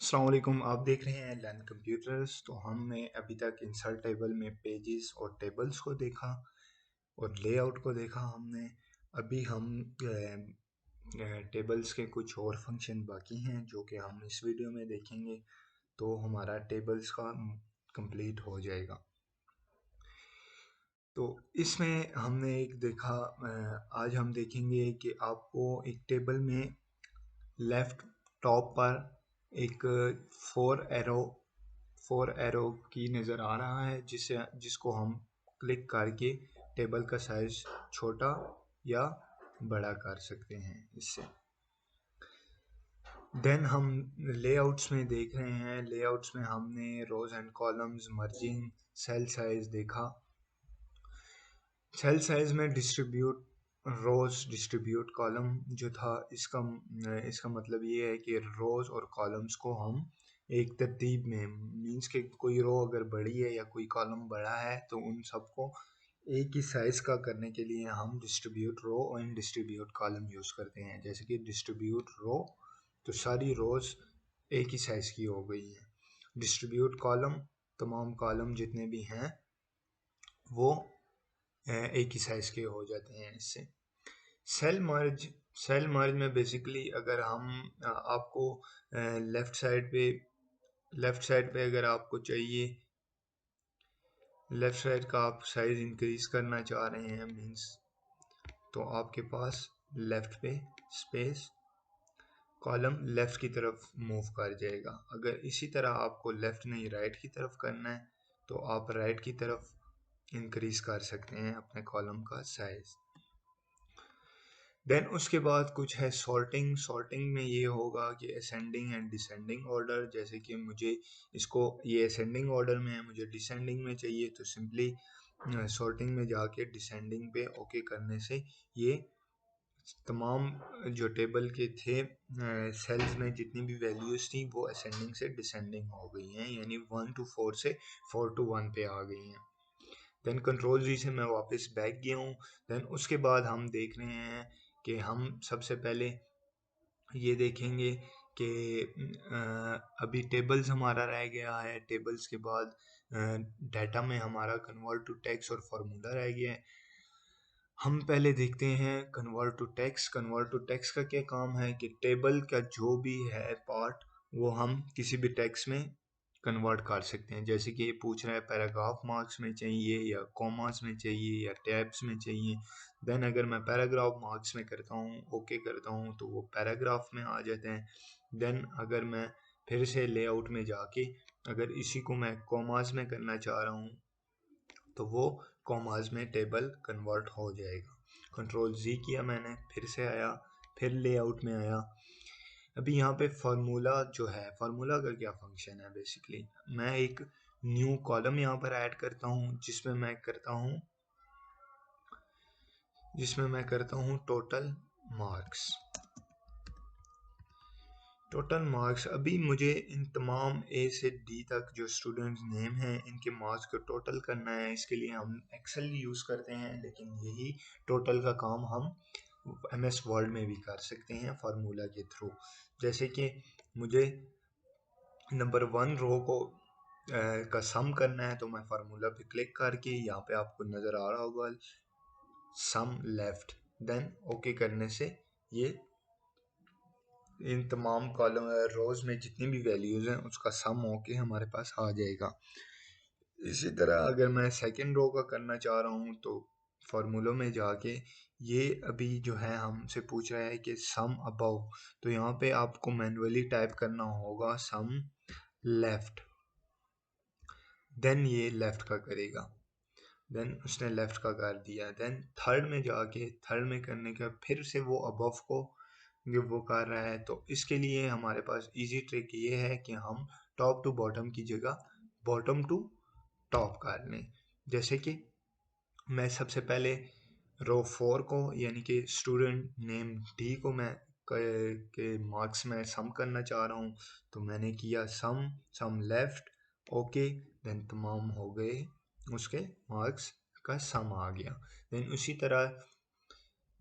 अस्सलाम वालेकुम। आप देख रहे हैं लर्न कंप्यूटर्स। तो हमने अभी तक इंसर्ट टेबल में पेजेस और टेबल्स को देखा और लेआउट को देखा हमने। अभी हम टेबल्स के कुछ और फंक्शन बाकी हैं जो कि हम इस वीडियो में देखेंगे, तो हमारा टेबल्स का कंप्लीट हो जाएगा। तो इसमें हमने एक देखा, आज हम देखेंगे कि आपको एक टेबल में लेफ्ट टॉप पर एक फोर एरो की नज़र आ रहा है, जिसको हम क्लिक करके टेबल का साइज छोटा या बड़ा कर सकते हैं इससे। देन हम लेआउट्स में देख रहे हैं। लेआउट्स में हमने rows and columns, merging, cell size देखा। सेल साइज में डिस्ट्रीब्यूट रोज, डिस्ट्रीब्यूट कॉलम जो था, इसका मतलब ये है कि रोज और कॉलम्स को हम एक तरतीब में, मींस के कोई रो अगर बड़ी है या कोई कॉलम बड़ा है तो उन सबको एक ही साइज का करने के लिए हम डिस्ट्रीब्यूट रो और डिस्ट्रीब्यूट कॉलम यूज़ करते हैं। जैसे कि डिस्ट्रीब्यूट रो, तो सारी रोज एक ही साइज की हो गई हैं। डिस्ट्रीब्यूट कॉलम, तमाम कॉलम जितने भी हैं वो एक ही साइज के हो जाते हैं इससे। सेल मर्ज, सेल मर्ज में बेसिकली अगर हम आपको लेफ्ट साइड पे अगर आपको चाहिए, लेफ्ट साइड का आप साइज इंक्रीज करना चाह रहे हैं मींस, तो आपके पास लेफ्ट पे स्पेस, कॉलम लेफ्ट की तरफ मूव कर जाएगा। अगर इसी तरह आपको लेफ्ट नहीं राइट की तरफ करना है तो आप राइट की तरफ इंक्रीज कर सकते हैं अपने कॉलम का साइज। देन उसके बाद कुछ है सॉर्टिंग। सॉर्टिंग में ये होगा कि असेंडिंग एंड डिसेंडिंग ऑर्डर। जैसे कि मुझे इसको, ये असेंडिंग ऑर्डर में है, मुझे डिसेंडिंग में चाहिए, तो सिंपली सॉर्टिंग में जाके डिसेंडिंग पे ओके करने से ये तमाम जो टेबल के थे सेल्स में जितनी भी वैल्यूज थी वो असेंडिंग से डिसेंडिंग हो गई हैं, यानी 1 to 4 से 4 to 1 पे आ गई हैं। देन कंट्रोल जी से मैं वापस बैक गया हूँ। देन उसके बाद हम देख रहे हैं कि हम सबसे पहले ये देखेंगे कि अभी टेबल्स हमारा रह गया है। टेबल्स के बाद डाटा में हमारा कन्वर्ट टू टेक्स्ट और फार्मूला रह गया है। हम पहले देखते हैं convert to text. Convert to text का क्या काम है कि टेबल का जो भी है पार्ट वो हम किसी भी टेक्स्ट में कन्वर्ट कर सकते हैं। जैसे कि ये पूछ रहा है पैराग्राफ मार्क्स में चाहिए या कॉमास में चाहिए या टैब्स में चाहिए। देन अगर मैं पैराग्राफ मार्क्स में करता हूँ, ओके करता हूँ, तो वो पैराग्राफ में आ जाते हैं। देन अगर मैं फिर से लेआउट में जाके अगर इसी को मैं कॉमास में करना चाह रहा हूँ तो वो कॉमास में टेबल कन्वर्ट हो जाएगा। कंट्रोल जी किया मैंने, फिर से आया, फिर लेआउट में आया। अभी यहाँ पे फार्मूला जो है, फार्मूला का क्या फंक्शन है, बेसिकली मैं एक न्यू कॉलम यहाँ पर ऐड करता हूँ जिसमें मैं करता हूँ टोटल मार्क्स। टोटल मार्क्स, अभी मुझे इन तमाम ए से डी तक जो स्टूडेंट्स नेम हैं इनके मार्क्स को टोटल करना है। इसके लिए हम एक्सेल यूज़ करते हैं, लेकिन यही टोटल का काम हम एमएस वर्ड में भी कर सकते हैं फार्मूला के थ्रू। जैसे कि मुझे नंबर 1 रो को का सम करना है, तो मैं फार्मूला पे क्लिक करके, यहाँ पे आपको नज़र आ रहा होगा सम लेफ्ट, देन ओके करने से ये इन तमाम कॉलम रोज में जितनी भी वैल्यूज हैं उसका सम होके हमारे पास आ जाएगा। इसी तरह अगर मैं सेकंड रो का करना चाह रहा हूँ तो फार्मूलों में जाके, ये अभी जो है हमसे पूछ रहा है कि सम अबव, तो यहाँ पे आपको मैन्युअली टाइप करना होगा सम लेफ्ट, देन ये लेफ्ट का करेगा। देन उसने लेफ्ट का कर दिया। देन थर्ड में जाके, थर्ड में करने का फिर से वो अबव को वो कर रहा है, तो इसके लिए हमारे पास इजी ट्रिक ये है कि हम टॉप टू बॉटम की जगह बॉटम टू टॉप कर लें। जैसे कि मैं सबसे पहले रो 4 को, यानी कि स्टूडेंट नेम डी को मैं के मार्क्स में सम करना चाह रहा हूँ, तो मैंने किया सम लेफ्ट, ओके, देन तमाम हो गए, उसके मार्क्स का सम आ गया। देन उसी तरह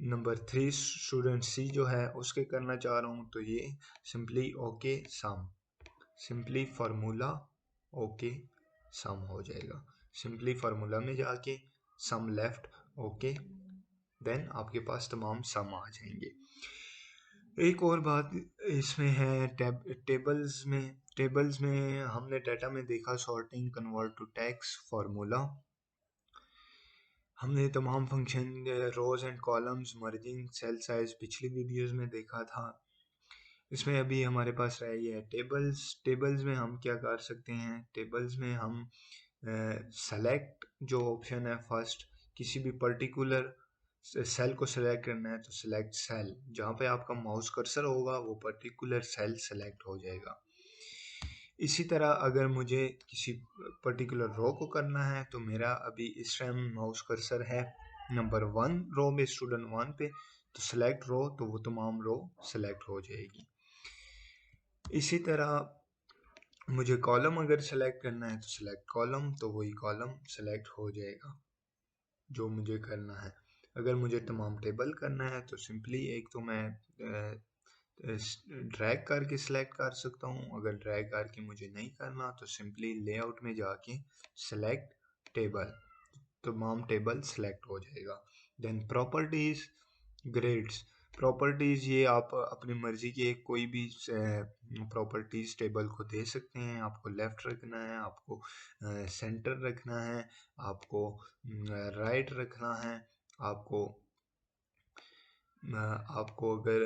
नंबर 3 स्टूडेंट सी जो है उसके करना चाह रहा हूँ, तो ये simply okay sum, simply formula okay sum हो जाएगा। सिंपली फार्मूला में जाके सम लेफ्ट ओके, देन आपके पास तमाम सम आ जाएंगे। एक और बात इसमें है टेबल्स में हमने डाटा में देखा sorting, convert to text, formula. हमने तमाम function rows and columns, merging, cell size पिछली वीडियोस में देखा था। इसमें अभी हमारे पास रह गया है टेबल्स में हम क्या कर सकते हैं? टेबल्स में हम सेलेक्ट जो ऑप्शन है फर्स्ट, किसी भी पर्टिकुलर सेल को सिलेक्ट करना है तो सिलेक्ट सेल, जहाँ पे आपका माउस कर्सर होगा वो पर्टिकुलर सेल सेलेक्ट हो जाएगा। इसी तरह अगर मुझे किसी पर्टिकुलर रो को करना है तो मेरा अभी इस टाइम माउस कर्सर है नंबर 1 रो में, स्टूडेंट 1 पे, तो सिलेक्ट रो, तो वो तमाम रो सिलेक्ट हो जाएगी। इसी तरह मुझे कॉलम अगर सेलेक्ट करना है तो सिलेक्ट कॉलम, तो वही कॉलम सेलेक्ट हो जाएगा जो मुझे करना है। अगर मुझे तमाम टेबल करना है तो सिंपली एक तो मैं ड्रैग करके सिलेक्ट कर सकता हूँ। अगर ड्रैग करके मुझे नहीं करना तो सिंपली लेआउट में जाके सिलेक्ट टेबल, तमाम टेबल सेलेक्ट हो जाएगा। Then properties, grades. प्रॉपर्टीज ये आप अपनी मर्जी के कोई भी प्रॉपर्टीज टेबल को दे सकते हैं। आपको लेफ्ट रखना है, आपको सेंटर रखना है, आपको राइट रखना है, आपको अगर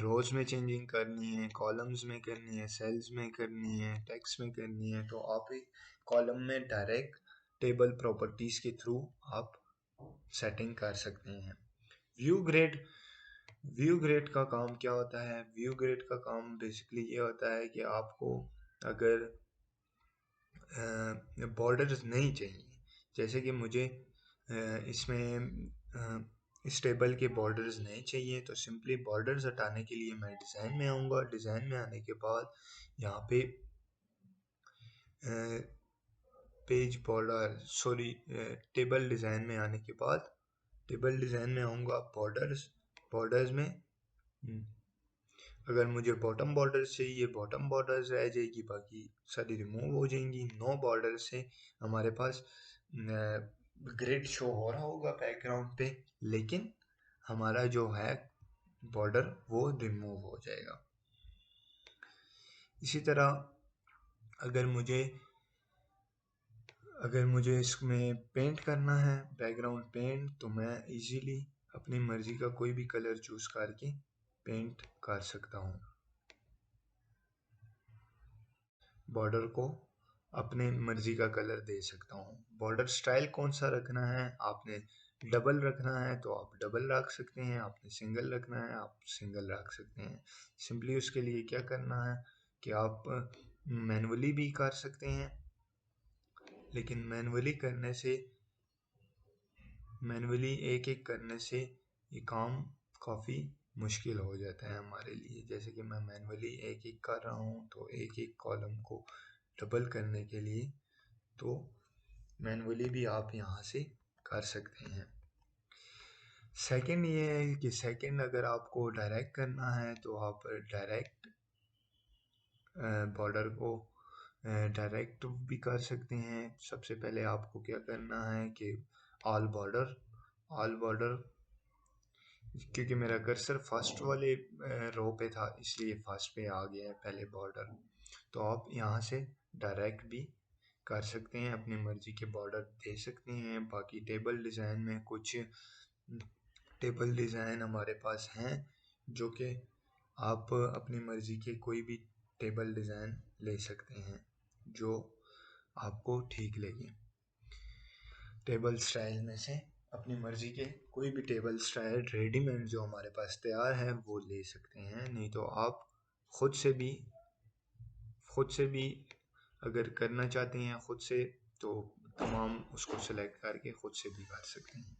रोज में चेंजिंग करनी है, कॉलम्स में करनी है, सेल्स में करनी है, टेक्स्ट में करनी है, तो आप एक कॉलम में डायरेक्ट टेबल प्रॉपर्टीज के थ्रू आप सेटिंग कर सकते हैं। व्यू ग्रेड का काम क्या होता है? व्यू ग्रेड का काम बेसिकली ये होता है कि आपको अगर बॉर्डर्स नहीं चाहिए, जैसे कि मुझे इसमें इस टेबल के बॉर्डर्स नहीं चाहिए, तो सिंपली बॉर्डर्स हटाने के लिए मैं डिज़ाइन में आऊँगा। डिज़ाइन में आने के बाद यहाँ पे पेज बॉर्डर टेबल डिज़ाइन में आने के बाद टेबल डिज़ाइन में आऊँगा, बॉर्डर्स में अगर मुझे बॉटम बॉर्डर्स चाहिए, बॉटम बॉर्डर्स रह जाएगी, बाकी सारी रिमूव हो जाएंगी। नो बॉर्डर से हमारे पास ग्रिड शो हो रहा होगा बैकग्राउंड पे, लेकिन हमारा जो है बॉर्डर वो रिमूव हो जाएगा। इसी तरह अगर मुझे इसमें पेंट करना है, बैकग्राउंड पेंट, तो मैं इजीली अपनी मर्जी का कोई भी कलर चूज करके पेंट कर सकता हूँ। बॉर्डर को अपने मर्जी का कलर दे सकता हूँ। बॉर्डर स्टाइल कौन सा रखना है? आपने डबल रखना है तो आप डबल रख सकते हैं, आपने सिंगल रखना है आप सिंगल रख सकते हैं। सिंपली उसके लिए क्या करना है कि आप मैनुअली भी कर सकते हैं, लेकिन मैनुअली एक एक करने से ये काम काफ़ी मुश्किल हो जाता है हमारे लिए। जैसे कि मैं मैनुअली एक एक कर रहा हूँ, तो एक एक कॉलम को डबल करने के लिए तो मैनुअली भी आप यहाँ से कर सकते हैं। सेकंड ये है कि सेकंड अगर आपको डायरेक्ट करना है तो आप डायरेक्ट बॉर्डर को डायरेक्ट भी कर सकते हैं। सबसे पहले आपको क्या करना है कि ऑल बॉर्डर, क्योंकि मेरा कर्सर फर्स्ट वाले रो पे था इसलिए फर्स्ट पे आ गया है पहले बॉर्डर, तो आप यहाँ से डायरेक्ट भी कर सकते हैं, अपनी मर्जी के बॉर्डर दे सकते हैं। बाकी टेबल डिज़ाइन में कुछ टेबल डिज़ाइन हमारे पास हैं जो कि आप अपनी मर्जी के कोई भी टेबल डिज़ाइन ले सकते हैं जो आपको ठीक लगे। टेबल स्टाइल में से अपनी मर्जी के कोई भी टेबल स्टाइल रेडीमेड जो हमारे पास तैयार है वो ले सकते हैं, नहीं तो आप खुद से भी अगर करना चाहते हैं खुद से, तो तमाम उसको सेलेक्ट करके खुद से भी कर सकते हैं।